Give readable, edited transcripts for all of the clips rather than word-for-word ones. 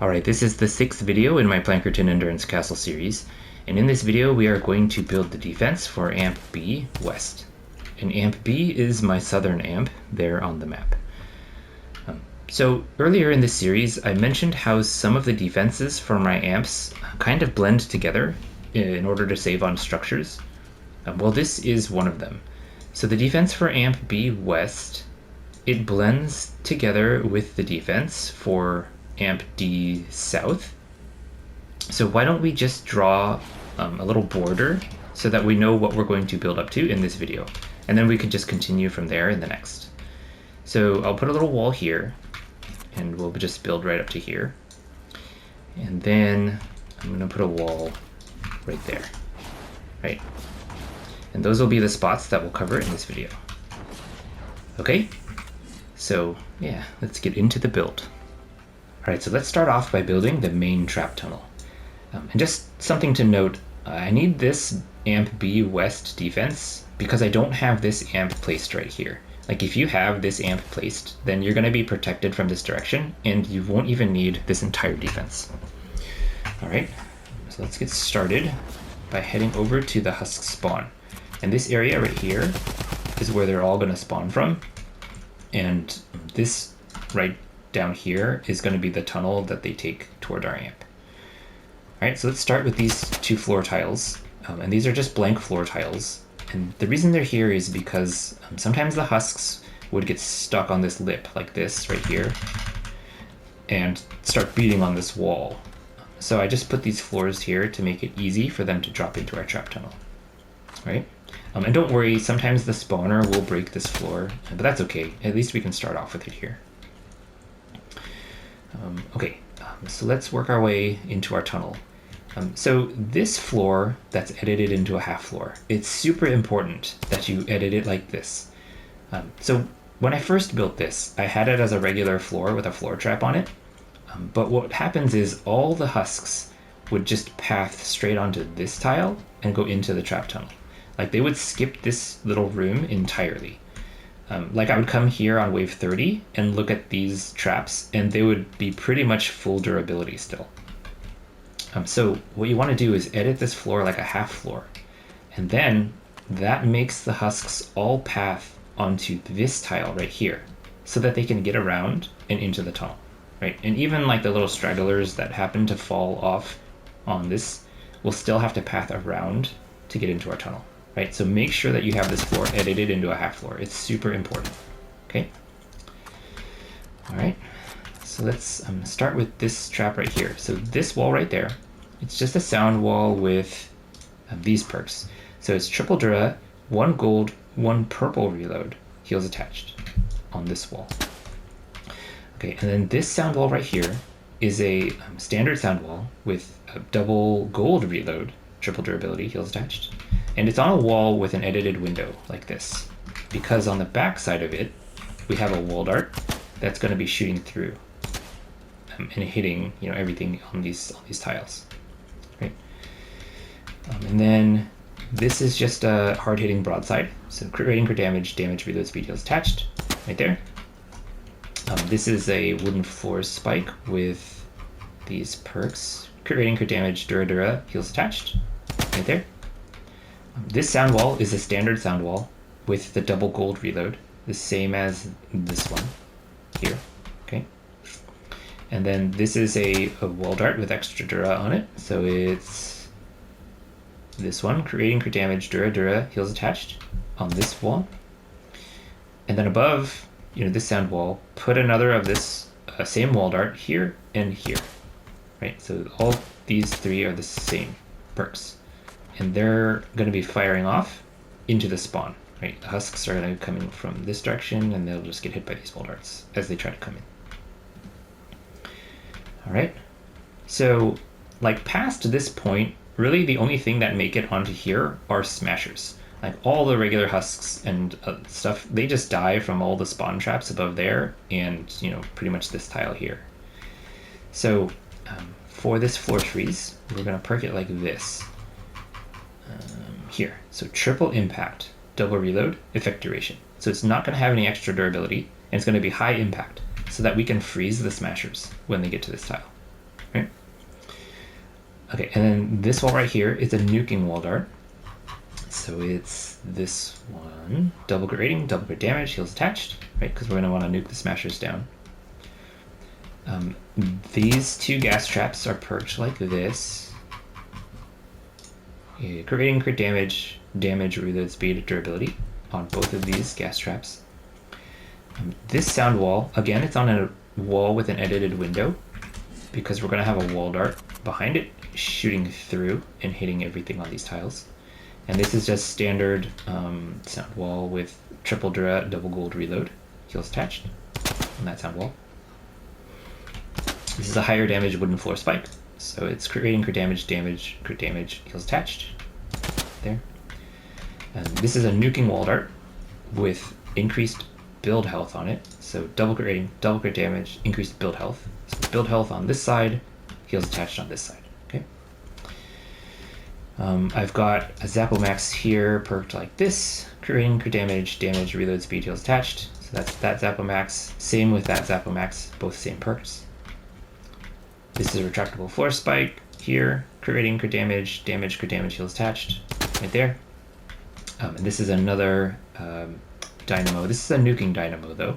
Alright, this is the 6th video in my Plankerton Endurance Castle series, and in this video we are going to build the defense for Amp B West. And Amp B is my southern amp there on the map. So earlier in this series I mentioned how some of the defenses for my amps kind of blend together in order to save on structures. Well, this is one of them. So the defense for Amp B West, it blends together with the defense for Amp D South. So why don't we just draw a little border so that we know what we're going to build up to in this video, and then we could just continue from there in the next. So I'll put a little wall here, and we'll just build right up to here. And then I'm gonna put a wall right there, right? And those will be the spots that we'll cover in this video. Okay, so yeah, let's get into the build. Alright, so let's start off by building the main trap tunnel. And just something to note, I need this Amp B West defense because I don't have this amp placed right here. Like if you have this amp placed, then you're going to be protected from this direction and you won't even need this entire defense. Alright, so let's get started by heading over to the husk spawn. And this area right here is where they're all going to spawn from. And this right down here is going to be the tunnel that they take toward our amp. Alright, so let's start with these two floor tiles. And these are just blank floor tiles. And the reason they're here is because sometimes the husks would get stuck on this lip like this right here and start beating on this wall. So I just put these floors here to make it easy for them to drop into our trap tunnel. Right? And don't worry, sometimes the spawner will break this floor, but that's okay. At least we can start off with it here. So let's work our way into our tunnel. So this floor that's edited into a half floor, it's super important that you edit it like this. So when I first built this, I had it as a regular floor with a floor trap on it. But what happens is all the husks would just path straight onto this tile and go into the trap tunnel. Like they would skip this little room entirely. Like I would come here on wave 30 and look at these traps and they would be pretty much full durability still. So what you want to do is edit this floor like a half floor. And then that makes the husks all path onto this tile right here so that they can get around and into the tunnel, right? And even like the little stragglers that happen to fall off on this will still have to path around to get into our tunnel. Right, so make sure that you have this floor edited into a half floor. It's super important, okay? All right, so let's start with this trap right here. So this wall right there, it's just a sound wall with these perks. So it's triple Dura, 1 gold, 1 purple reload, heals attached on this wall. Okay, and then this sound wall right here is a standard sound wall with a double gold reload, triple durability, heals attached. And it's on a wall with an edited window like this, because on the back side of it, we have a wall dart that's going to be shooting through and hitting, everything on these tiles, right? And then this is just a hard-hitting broadside, so crit rating, crit damage, damage, reload speed, heals attached, right there. This is a wooden floor spike with these perks, crit rating, crit damage, dura, heals attached, right there. This sound wall is a standard sound wall with the double gold reload, the same as this one here, okay? And then this is a wall dart with extra dura on it, so it's this one, creating crit damage, dura, heals attached on this wall. And then above, this sound wall, put another of this same wall dart here and here, right? So all these three are the same perks. And they're going to be firing off into the spawn, right? The husks are going to be coming from this direction and they'll just get hit by these wall darts as they try to come in. All right, so like past this point, really the only thing that make it onto here are smashers. Like all the regular husks and stuff, they just die from all the spawn traps above there and, pretty much this tile here. So for this floor freeze, we're going to perk it like this. Here, so triple impact, double reload, effect duration. So it's not going to have any extra durability, and it's going to be high impact, so that we can freeze the smashers when they get to this tile. right? Okay, and then this wall right here is a nuking wall dart. So it's this one, double crit rating, double crit damage, heals attached, right? Because we're gonna want to nuke the smashers down. These two gas traps are perched like this. Crit rating, crit damage, damage, reload speed, durability on both of these gas traps. This sound wall, again, it's on a wall with an edited window because we're gonna have a wall dart behind it shooting through and hitting everything on these tiles. And this is just standard sound wall with triple dra, double gold reload, heals attached on that sound wall. This is a higher damage wooden floor spike, so it's crit rating, crit damage, crit damage, heals attached. There. And this is a nuking wall dart with increased build health on it, so double crit rating, double crit damage, increased build health. So build health on this side, heals attached on this side. Okay. I've got a Zappomax here perked like this, crit rating, crit damage, reload speed, heals attached. So that's that Zappomax. Same with that Zappomax, both same perks. This is a retractable floor spike here, crit rating, crit damage, crit damage, heals attached, right there. And this is another dynamo. This is a nuking dynamo though.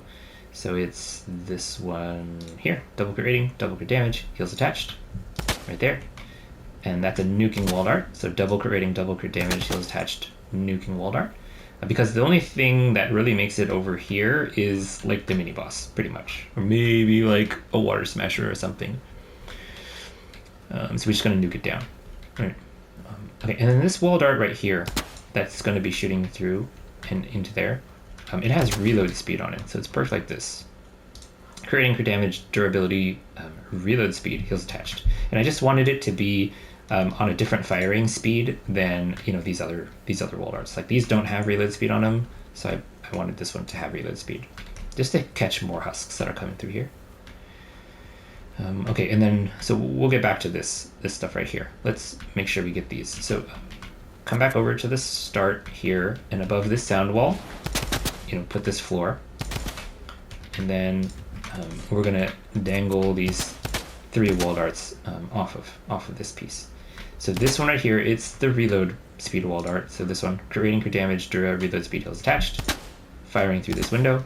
So it's this one here, double crit rating, double crit damage, heals attached, right there. And that's a nuking wall dart. So double crit rating, double crit damage, heals attached, nuking wall dart. Because the only thing that really makes it over here is like the mini boss, pretty much. Or maybe like a water smasher or something. So we're just going to nuke it down. Right. Okay, and then this wall dart right here, that's going to be shooting through and into there. It has reload speed on it, so it's perked like this. Creating crit damage, durability, reload speed, heals attached. And I just wanted it to be on a different firing speed than these other wall darts. Like these don't have reload speed on them, so I wanted this one to have reload speed, just to catch more husks that are coming through here. Okay, and then, so we'll get back to this stuff right here. Let's make sure we get these. So come back over to the start here, and above this sound wall, put this floor. And then we're gonna dangle these 3 wall darts off of this piece. So this one right here, it's the reload speed wall dart. So this one, creating crit damage, reload speed, heals attached, firing through this window.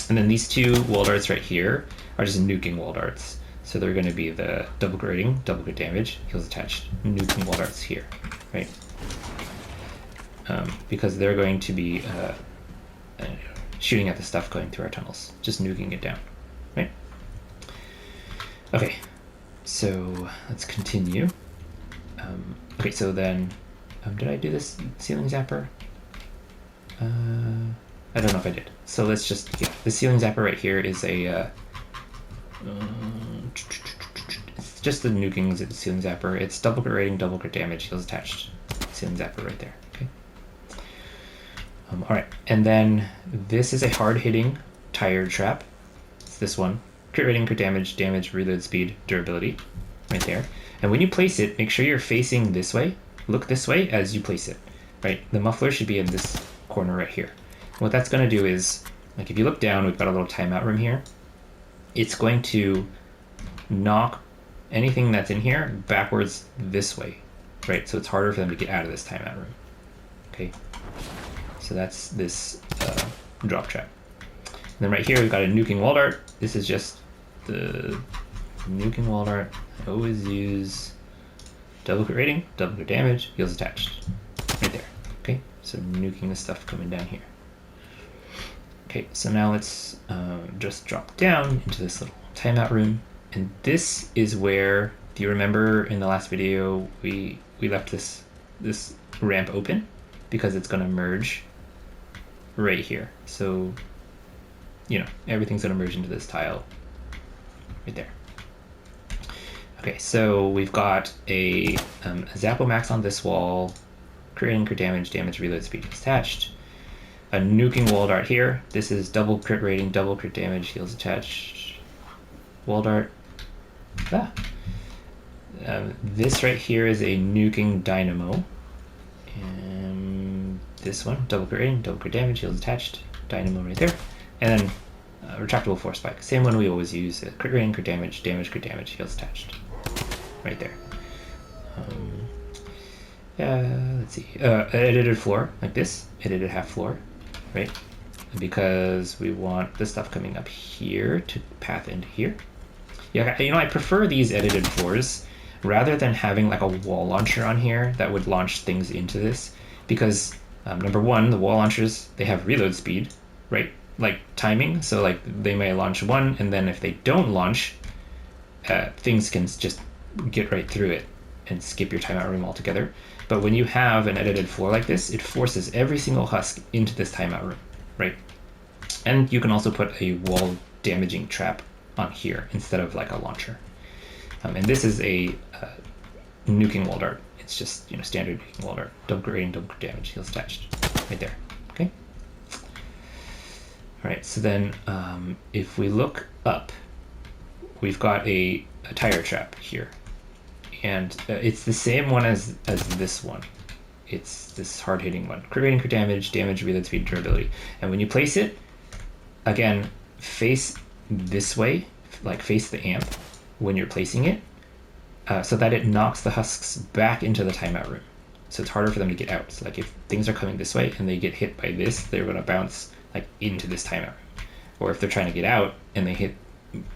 And then these 2 wall darts right here are just nuking wall darts. So they're going to be the double crit rating, double crit damage, heals attached, nuking wall darts here, right? Because they're going to be shooting at the stuff going through our tunnels, just nuking it down, right? Okay, so let's continue. Okay, so then, did I do this ceiling zapper? I don't know if I did. So let's just, the ceiling zapper right here is a, it's just the nuking ceiling zapper. It's double crit rating, double crit damage, heals attached. Ceiling zapper right there, okay? All right, and then this is a hard-hitting tire trap. It's this one. Crit rating, crit damage, reload speed, durability, right there. And when you place it, make sure you're facing this way. Look this way as you place it, right? The muffler should be in this corner right here. What that's going to do is, like if you look down, we've got a little timeout room here. It's going to knock anything that's in here backwards this way, right? So it's harder for them to get out of this timeout room, okay? So that's this drop trap. And then right here, we've got a nuking wall dart. This is just the nuking wall dart. I always use double crit rating, double crit damage, heals attached, right there, okay? So nuking the stuff coming down here. Okay, so now let's just drop down into this little timeout room. And this is where, do you remember in the last video, we left this ramp open because it's gonna merge right here. So, everything's gonna merge into this tile right there. Okay, so we've got a Zappomax on this wall, creating crit damage, reload speed attached. A nuking wall dart here. This is double crit rating, double crit damage, heals attached. Wall dart. This right here is a nuking dynamo. And this one, double crit rating, double crit damage, heals attached. Dynamo right there. And then retractable force spike. Same one we always use. Crit rating, crit damage, heals attached. right there. Let's see, edited floor like this, edited half floor, right? Because we want this stuff coming up here to path into here. Yeah, you know, I prefer these edited floors rather than having like a wall launcher on here that would launch things into this, because number one, the wall launchers, they have reload speed, right? Like timing, so like they may launch one, and then if they don't launch, things can just get right through it and skip your timeout room altogether. But when you have an edited floor like this, it forces every single husk into this timeout room, right? And you can also put a wall damaging trap on here instead of like a launcher. And this is a nuking wall dart. It's just, you know, standard nuking wall dart. Double crit rating, double crit damage, heals attached, right there. Okay. All right. So then, if we look up, we've got a tire trap here, and it's the same one as this one. It's this hard hitting one. Crit rating, crit damage, damage, reload speed, durability. And when you place it, again, face this way, like face the amp when you're placing it, so that it knocks the husks back into the timeout room. So it's harder for them to get out. So like if things are coming this way and they get hit by this, they're going to bounce like into this timeout room. Or if they're trying to get out and they hit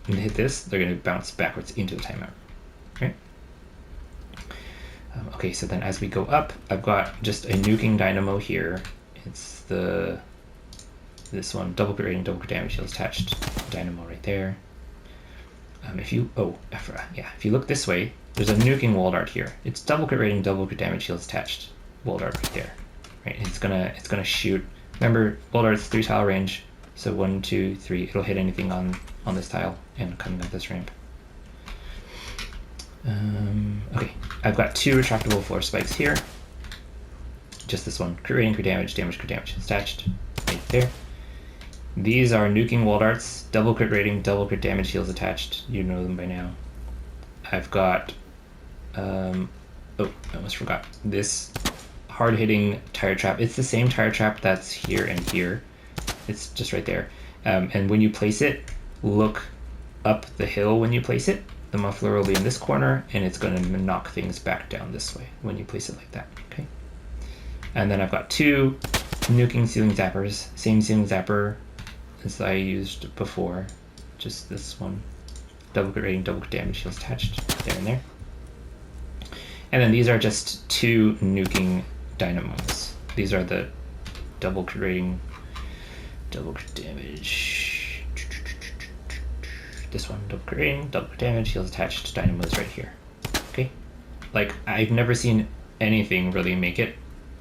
this, they're going to bounce backwards into the timeout room. Right? Okay, so then as we go up, I've got just a nuking dynamo here. It's this one, double crit rating, double crit damage, heals attached dynamo right there. If you look this way, there's a nuking wall dart here. It's double crit rating, double crit damage, heals attached wall dart right there. Right, it's gonna shoot. Remember, wall dart's 3 tile range, so 1, 2, 3. It'll hit anything on this tile and coming up this ramp. Okay, I've got 2 retractable floor spikes here. Just this one, crit rating, crit damage, crit damage, attached right there. These are nuking wall darts, double crit rating, double crit damage, heals attached. You know them by now. I've got, I almost forgot, this hard hitting tire trap. It's the same tire trap that's here and here. It's just right there. And when you place it, look up the hill when you place it. The muffler will be in this corner, and it's going to knock things back down this way when you place it like that. Okay. And then I've got 2 nuking ceiling zappers, same ceiling zapper as I used before, just this one, double crit rating, double crit damage, heals attached there and there. And then these are just 2 nuking dynamos. These are the double crit rating, double crit damage. This one, double crit rating, double crit damage, heals attached dynamos right here. Okay, like I've never seen anything really make it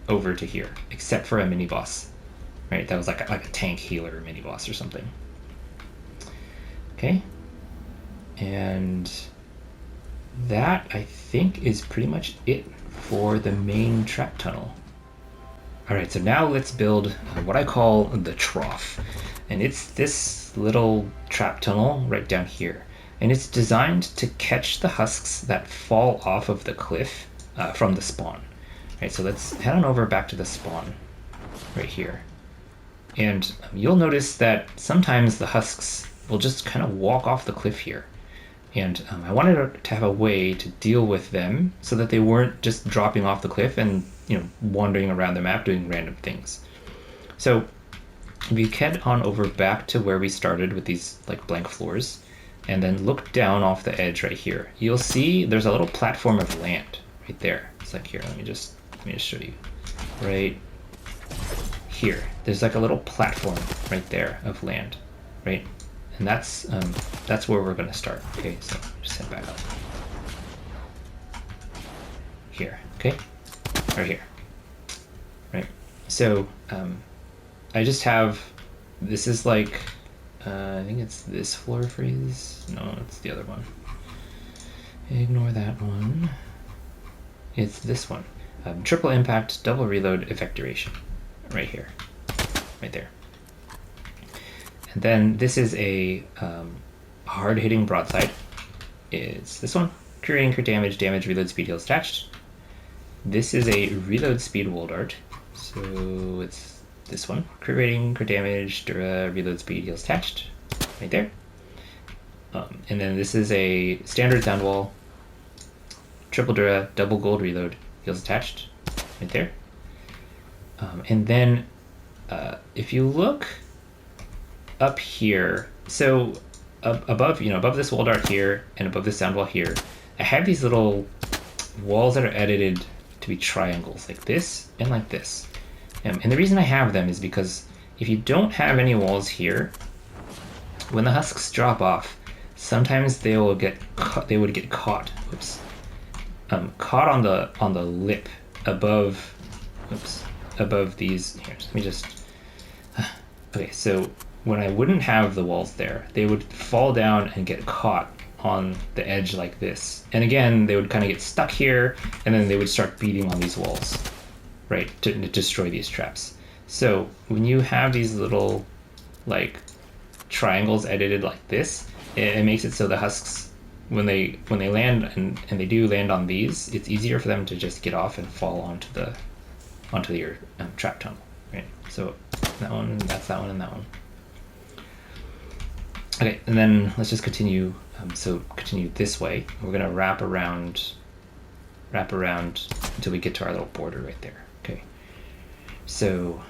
over to here except for a mini boss. Right, that was like a tank healer mini boss or something. Okay, and that I think is pretty much it for the main trap tunnel. All right, so now let's build what I call the trough, and it's this little trap tunnel right down here, and it's designed to catch the husks that fall off of the cliff from the spawn. Right, so let's head on over back to the spawn right here. And you'll notice that sometimes the husks will just kind of walk off the cliff here. And I wanted to have a way to deal with them so that they weren't just dropping off the cliff and, you know, wandering around the map doing random things. So if you head on over back to where we started with these like blank floors, and then look down off the edge right here, you'll see there's a little platform of land right there. It's like here, let me just show you. Right here, there's like a little platform right there of land, right? And that's where we're going to start. Okay, so just head back up here. Okay, right here, right? So I just have, this is like I think it's this floor freeze. No, it's the other one. Ignore that one. It's this one. Triple impact, double reload, effect duration. Right here, right there. And then this is a hard-hitting broadside. It's this one. Crit rating, crit damage, reload speed, heals attached. This is a reload speed wall dart. So it's this one. Crit rating, crit damage, reload speed, heals attached. Right there. And then this is a standard sound wall. triple dura, double gold reload, heals attached, right there. And then if you look up here, so above this wall dart here and above this sound wall here, I have these little walls that are edited to be triangles like this and like this. And the reason I have them is because if you don't have any walls here, when the husks drop off, sometimes they would get caught. Oops. Caught on the lip above. Oops. Above these. Here, let me just. Okay, so when I wouldn't have the walls there, they would fall down and get caught on the edge like this. And again, they would kind of get stuck here, and then they would start beating on these walls, right, to destroy these traps. So when you have these little like triangles edited like this, it makes it so the husks, when they land and they do land on these, it's easier for them to just get off and fall onto your trap tunnel, right? So that one, that's that one, and that one. Okay, and then let's just continue. So continue this way. We're gonna wrap around until we get to our little border right there. Okay. So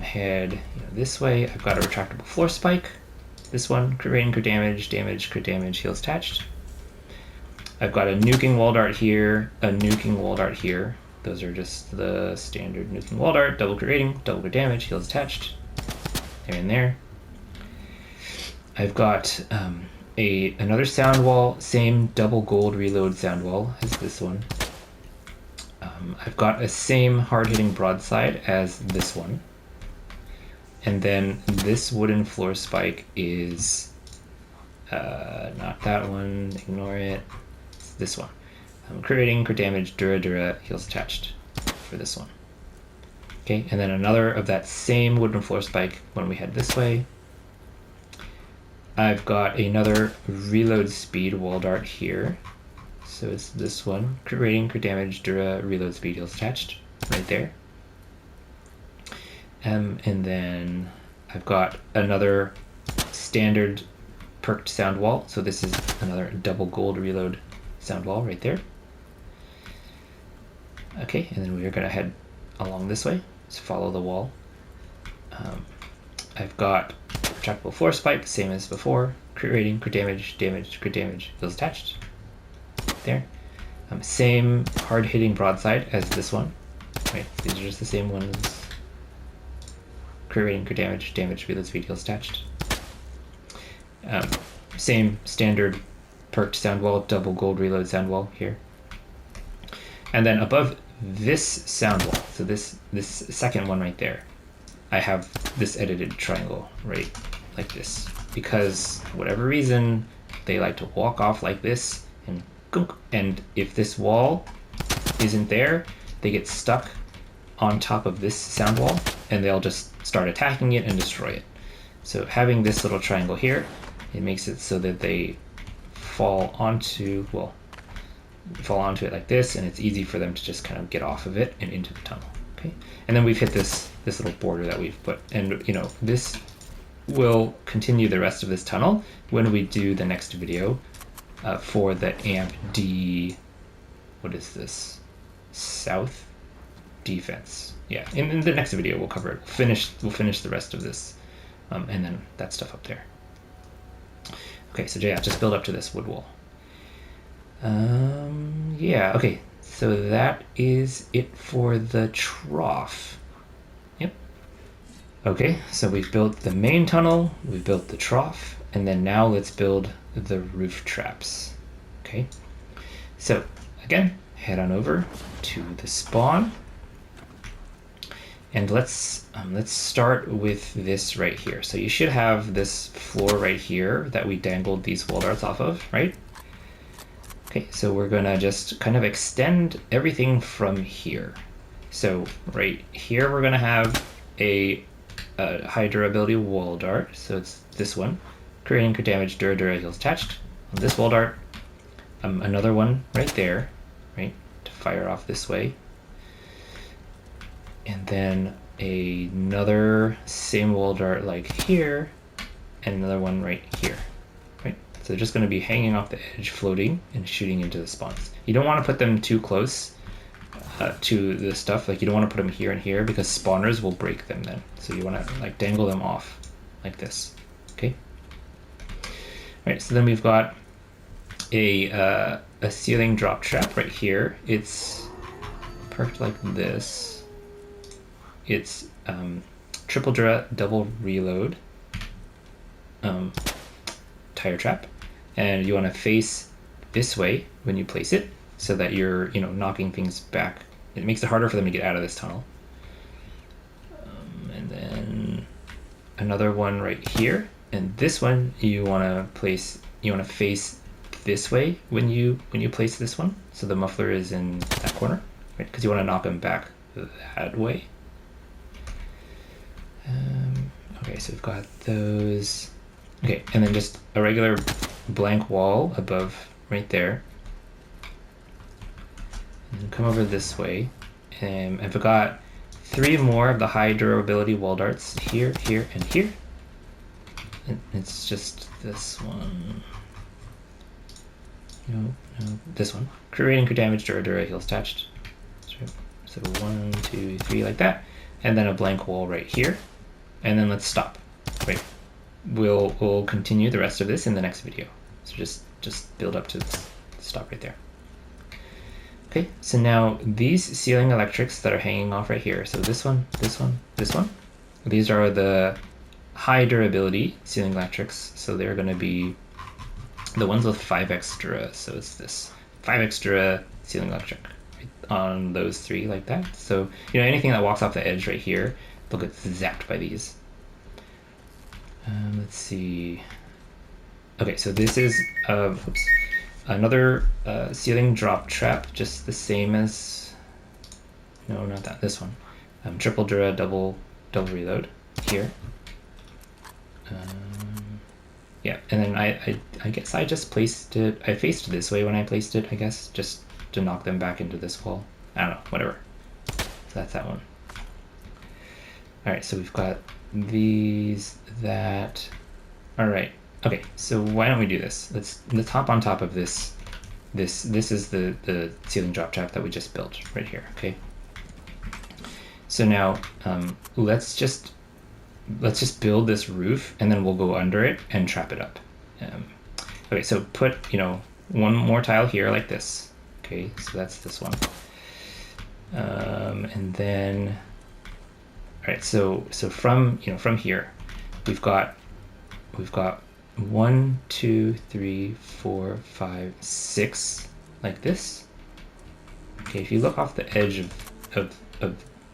head this way. I've got a retractable floor spike. This one, crit rate and crit damage, heals attached. I've got a nuking wall dart here, a nuking wall dart here. Those are just the standard nuking wall dart, double crit rating, double crit damage, heals attached. There and there. I've got another sound wall, same double gold reload sound wall as this one. I've got a same hard-hitting broadside as this one. And then this wooden floor spike is not that one, ignore it, it's this one. Crit rating, crit damage, dura, heals attached for this one. Okay, and then another of that same wooden floor spike when we head this way. I've got another reload speed wall dart here. So it's this one. Crit rating, crit damage, dura, reload speed, heals attached. Right there. And then I've got another standard perked sound wall. So this is another double gold reload sound wall right there. Okay, and then we're going to head along this way. So follow the wall. I've got retractable floor spike, same as before. Crit rating, crit damage, crit damage, heals attached. There. Same hard-hitting broadside as this one. Right, these are just the same ones. Crit rating, crit damage, reload speed, heals attached. Same standard perked sound wall, double gold reload sound wall here. And then above this sound wall, so this second one right there, I have this edited triangle right like this, because for whatever reason they like to walk off like this, and if this wall isn't there, they get stuck on top of this sound wall and they'll just start attacking it and destroy it. So having this little triangle here, it makes it so that they fall onto it like this, and it's easy for them to just kind of get off of it and into the tunnel. Okay, and then we've hit this little border that we've put, and this will continue the rest of this tunnel when we do the next video for the amp D. What is this? South defense. Yeah, in the next video we'll cover it. We'll finish the rest of this, and then that stuff up there. Okay, so yeah, just build up to this wood wall. Yeah, okay, so that is it for the trough. Yep. Okay, so we've built the main tunnel, we've built the trough, and then now let's build the roof traps. Okay, so again, head on over to the spawn, and let's start with this right here. So you should have this floor right here that we dangled these wall darts off of, right? Okay, so we're gonna just kind of extend everything from here. So right here we're gonna have a high durability wall dart. So it's this one, creating crit damage, dura heals attached. On this wall dart, another one right there, right, to fire off this way. And then another same wall dart like here, and another one right here, right? they're just going to be hanging off the edge, floating and shooting into the spawns. You don't want to put them too close to the stuff. Like you don't want to put them here and here because spawners will break them then. So you want to like dangle them off like this. Okay. All right. So then we've got a ceiling drop trap right here. It's parked like this. It's triple double reload tire trap, and you want to face this way when you place it so that you're knocking things back. It makes it harder for them to get out of this tunnel. And then another one right here, and this one you want to face this way when you place this one, so the muffler is in that corner, right? Because you want to knock them back that way. Okay, so we've got those. Okay, and then just a regular blank wall above right there. And then come over this way. And I've got 3 more of the high durability wall darts here, here, and here. And it's just this one. No, this one. Crit rating, crit damage, dura, heals attached. So 1, 2, 3 like that. And then a blank wall right here. And then let's stop. Right. We'll continue the rest of this in the next video. So just build up to this. Stop right there. Okay, so now these ceiling electrics that are hanging off right here. So this one, this one, this one. These are the high durability ceiling electrics. So they're going to be the ones with 5 extra. So it's this 5 extra ceiling electric on those 3 like that. So anything that walks off the edge right here, they'll get zapped by these. Let's see. Okay, so this is another ceiling drop trap, just the same as, no, not that, this one. Triple dura, double reload here. Yeah, and then I guess I just placed it, I faced this way when I placed it, I guess, just to knock them back into this wall. I don't know, whatever. So that's that one. All right, so we've got these, that. All right. Okay, so why don't we do this? Let's hop on top of this. This is the ceiling drop trap that we just built right here. Okay. So now let's just build this roof, and then we'll go under it and trap it up. Okay, so put one more tile here like this. Okay, so that's this one. And then. All right, so from here, we've got 1, 2, 3, 4, 5, 6 like this. Okay, if you look off the edge of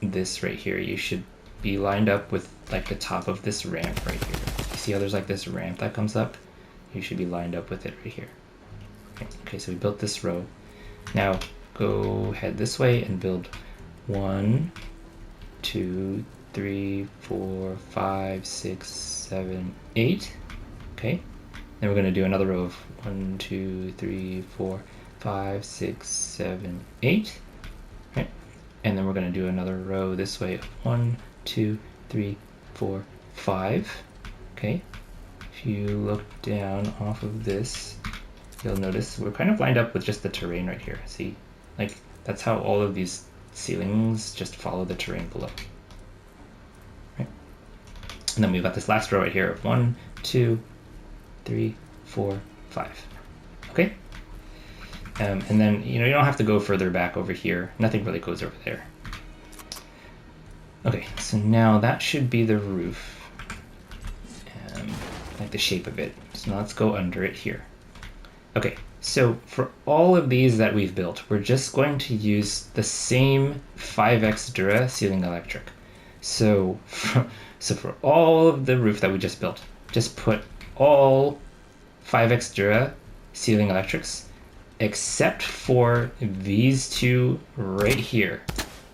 this right here, you should be lined up with like the top of this ramp right here. You see how there's like this ramp that comes up? You should be lined up with it right here. Okay, so we built this row. Now go head this way and build 1, 2, 3, 4, 5, 6, 7, 8. Okay. Then we're going to do another row of 1, 2, 3, 4, 5, 6, 7, 8. Right. And then we're going to do another row this way of 1, 2, 3, 4, 5. Okay. If you look down off of this, you'll notice we're kind of lined up with just the terrain right here. See? Like, that's how all of these ceilings just follow the terrain below. And then we've got this last row right here of 1, 2, 3, 4, 5. Okay? And then, you don't have to go further back over here. Nothing really goes over there. Okay, so now that should be the roof. Like the shape of it. So now let's go under it here. Okay, so for all of these that we've built, we're just going to use the same 5x Dura ceiling electric. So for all of the roof that we just built, just put all 5x Dura ceiling electrics, except for these 2 right here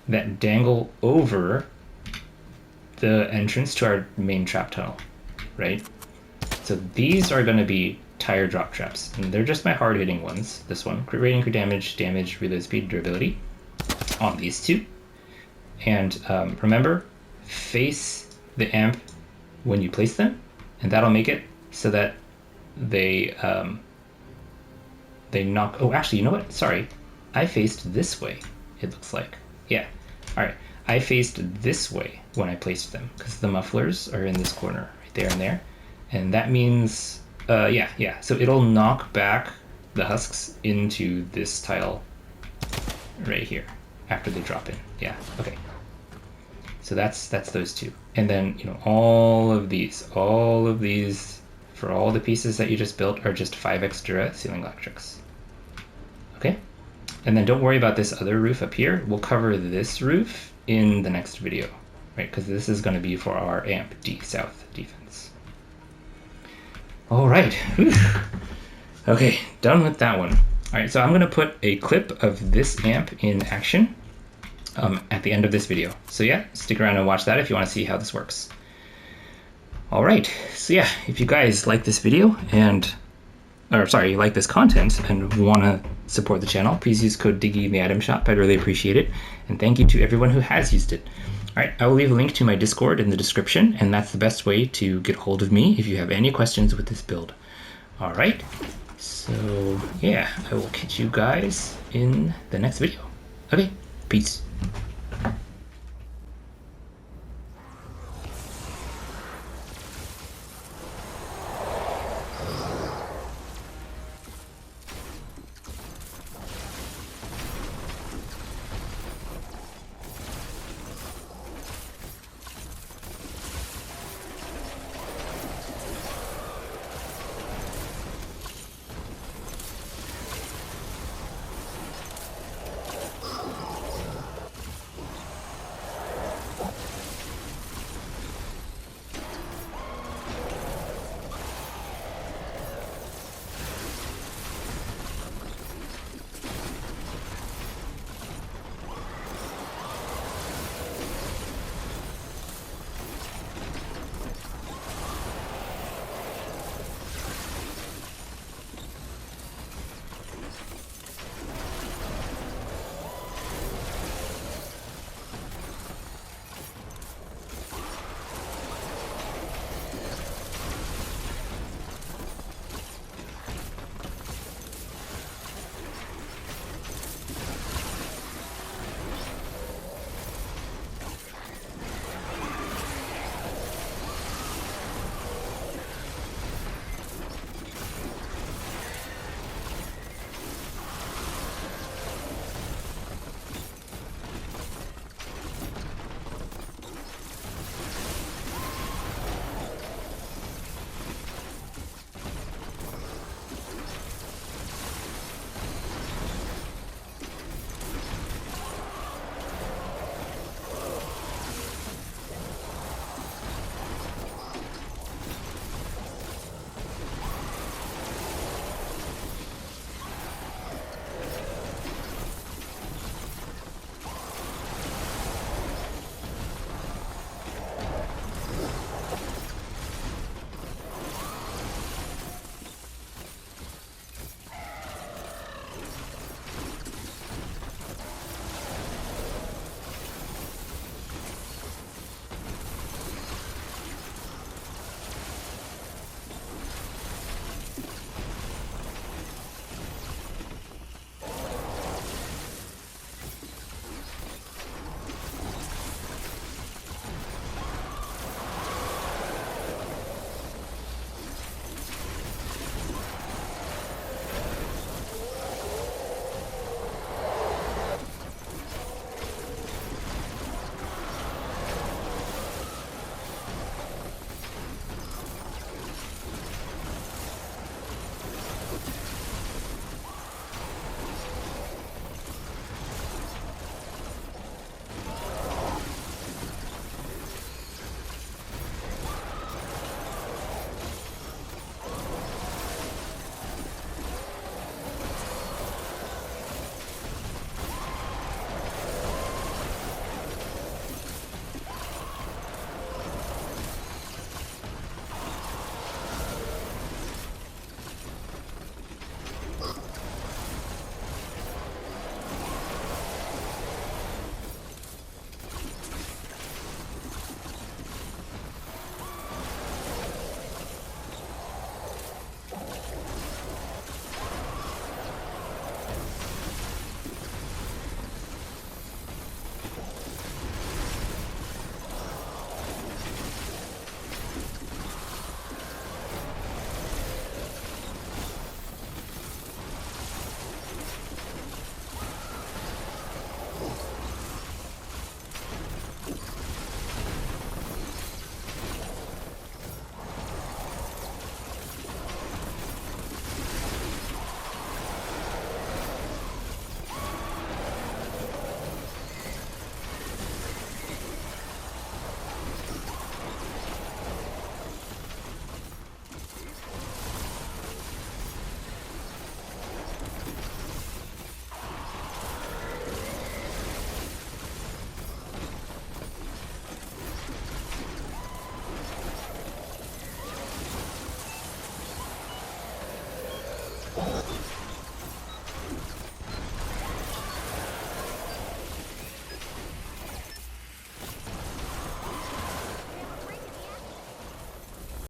that dangle over the entrance to our main trap tunnel, right? So these are going to be tire drop traps, and they're just my hard-hitting ones. This one, crit rating, crit damage, reload speed, durability on these 2. And remember, face the amp when you place them, and that'll make it so that they knock. Oh, actually, you know what? Sorry, I faced this way. It looks like. Yeah. All right. I faced this way when I placed them because the mufflers are in this corner right there and there, and that means yeah. So it'll knock back the husks into this tile right here after they drop in. Yeah. Okay. So that's those two, and then all of these for all the pieces that you just built are just 5 extra ceiling electrics. Okay. And then don't worry about this other roof up here. We'll cover this roof in the next video, right? Because this is going to be for our AMP D South defense. All right. Whew. Okay, done with that one. All right, so I'm going to put a clip of this AMP in action at the end of this video. So yeah, stick around and watch that if you want to see how this works. All right, so yeah, if you guys like this video you like this content and want to support the channel, please use code Diggy in the item shop. I'd really appreciate it. And thank you to everyone who has used it. All right, I will leave a link to my Discord in the description, and that's the best way to get a hold of me if you have any questions with this build. All right, so yeah, I will catch you guys in the next video. Okay, peace.